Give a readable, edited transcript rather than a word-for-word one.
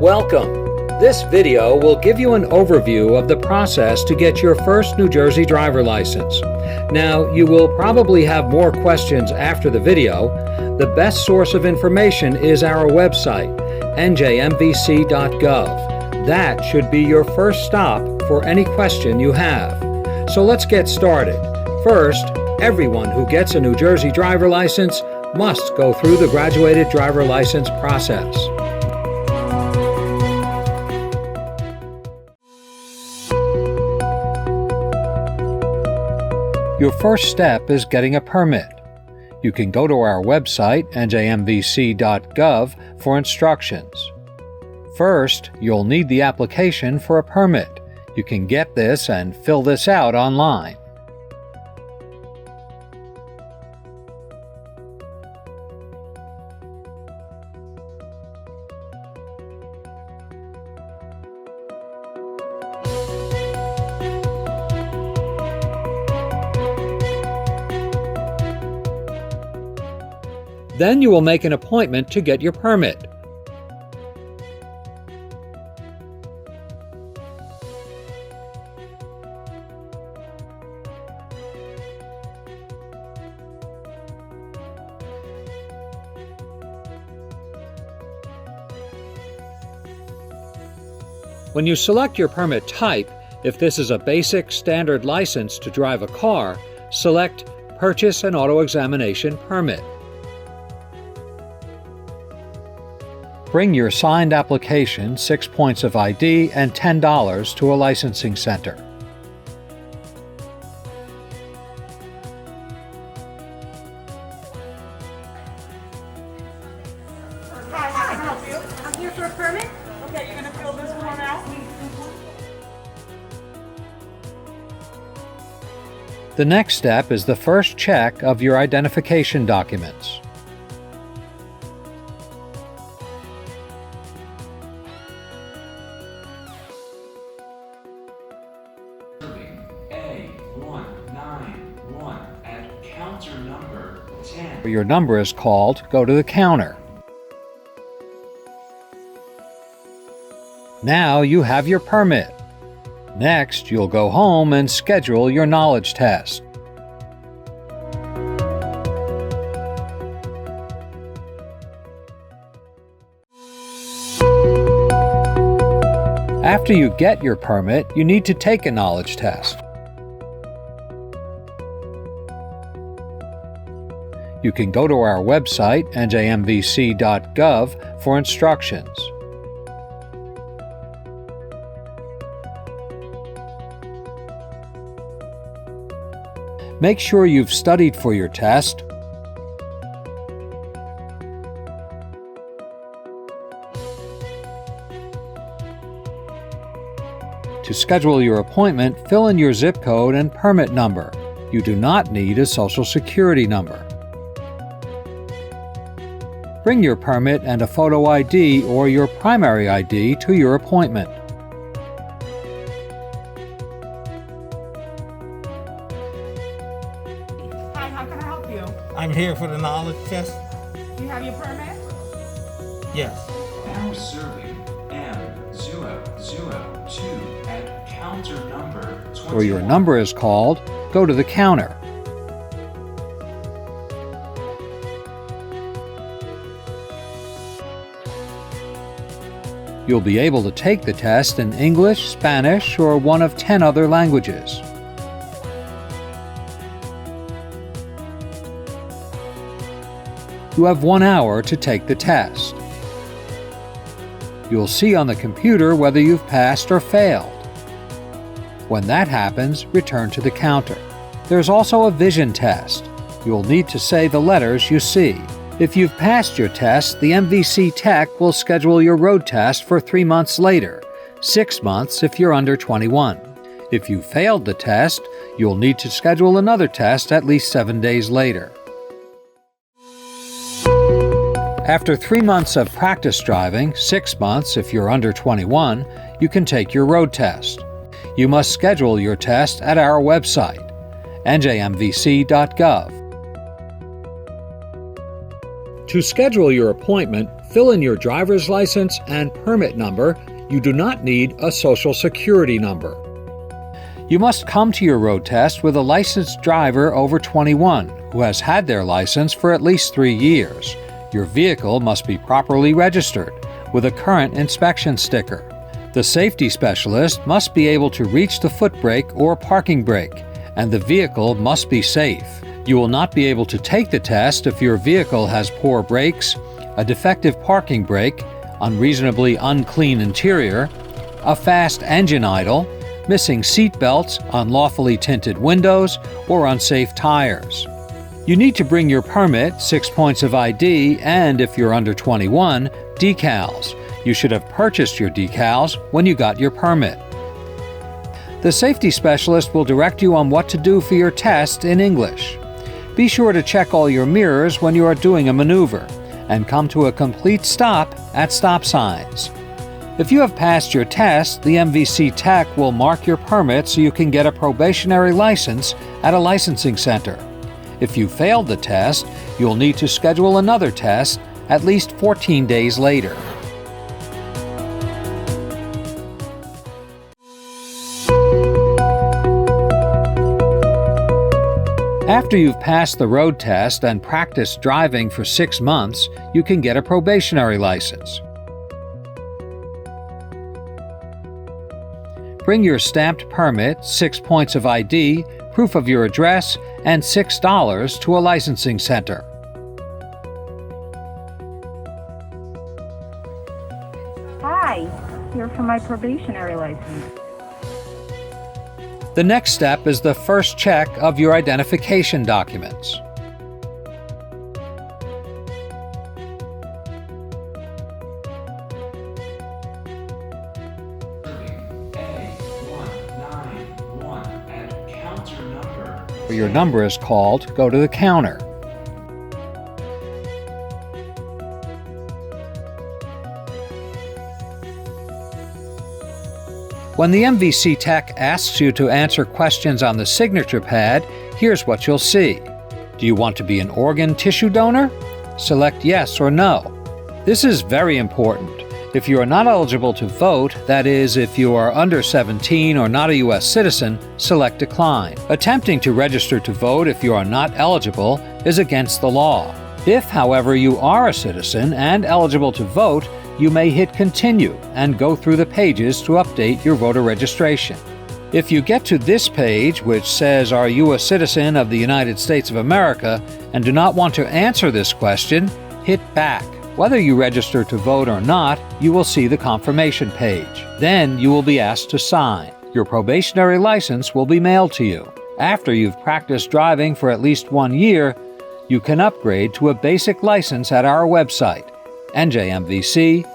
Welcome. This video will give you an overview of the process to get your first New Jersey driver license. Now, you will probably have more questions after the video. The best source of information is our website, njmvc.gov. That should be your first stop for any question you have. So let's get started. First, everyone who gets a New Jersey driver license must go through the graduated driver license process. Your first step is getting a permit. You can go to our website, njmvc.gov, for instructions. First, you'll need the application for a permit. You can get this and fill this out online. Then you will make an appointment to get your permit. When you select your permit type, if this is a basic standard license to drive a car, select Purchase an Auto Examination Permit. Bring your signed application, 6 points of ID, and $10 to a licensing center. Hi, how can I help you? I'm here for a permit. Okay, you're going to fill this form out. The next step is the first check of your identification documents. A191 at counter number 10. Where your number is called, go to the counter. Now you have your permit. Next, you'll go home and schedule your knowledge test. After you get your permit, you need to take a knowledge test. You can go to our website, njmvc.gov, for instructions. Make sure you've studied for your test. To schedule your appointment, fill in your zip code and permit number. You do not need a Social Security number. Bring your permit and a photo ID or your primary ID to your appointment. Hi, how can I help you? I'm here for the knowledge test. You have your permit? Yes. Now serving M002 at counter number 21. Where your number is called, go to the counter. You'll be able to take the test in English, Spanish, or one of 10 other languages. You have 1 hour to take the test. You'll see on the computer whether you've passed or failed. When that happens, return to the counter. There's also a vision test. You'll need to say the letters you see. If you've passed your test, the MVC Tech will schedule your road test for 3 months later, 6 months if you're under 21. If you failed the test, you'll need to schedule another test at least 7 days later. After 3 months of practice driving, 6 months if you're under 21, you can take your road test. You must schedule your test at our website, njmvc.gov. To schedule your appointment, fill in your driver's license and permit number. You do not need a social security number. You must come to your road test with a licensed driver over 21 who has had their license for at least 3 years. Your vehicle must be properly registered with a current inspection sticker. The safety specialist must be able to reach the foot brake or parking brake, and the vehicle must be safe. You will not be able to take the test if your vehicle has poor brakes, a defective parking brake, unreasonably unclean interior, a fast engine idle, missing seat belts, unlawfully tinted windows, or unsafe tires. You need to bring your permit, 6 points of ID, and if you're under 21, decals. You should have purchased your decals when you got your permit. The safety specialist will direct you on what to do for your test in English. Be sure to check all your mirrors when you are doing a maneuver, and come to a complete stop at stop signs. If you have passed your test, the MVC tech will mark your permit so you can get a probationary license at a licensing center. If you failed the test, you'll need to schedule another test at least 14 days later. After you've passed the road test and practiced driving for 6 months, you can get a probationary license. Bring your stamped permit, 6 points of ID, proof of your address, and $6 to a licensing center. Hi, here for my probationary license. The next step is the first check of your identification documents. A191 at counter number. Where your number is called, go to the counter. When the MVC tech asks you to answer questions on the signature pad, here's what you'll see. Do you want to be an organ tissue donor? Select yes or no. This is very important. If you are not eligible to vote, that is, if you are under 17 or not a U.S. citizen, select decline. Attempting to register to vote if you are not eligible is against the law. If, however, you are a citizen and eligible to vote, you may hit continue and go through the pages to update your voter registration. If you get to this page, which says, "Are you a citizen of the United States of America?" and do not want to answer this question, hit back. Whether you register to vote or not, you will see the confirmation page. Then you will be asked to sign. Your probationary license will be mailed to you. After you've practiced driving for at least 1 year, you can upgrade to a basic license at our website, njmvc.gov.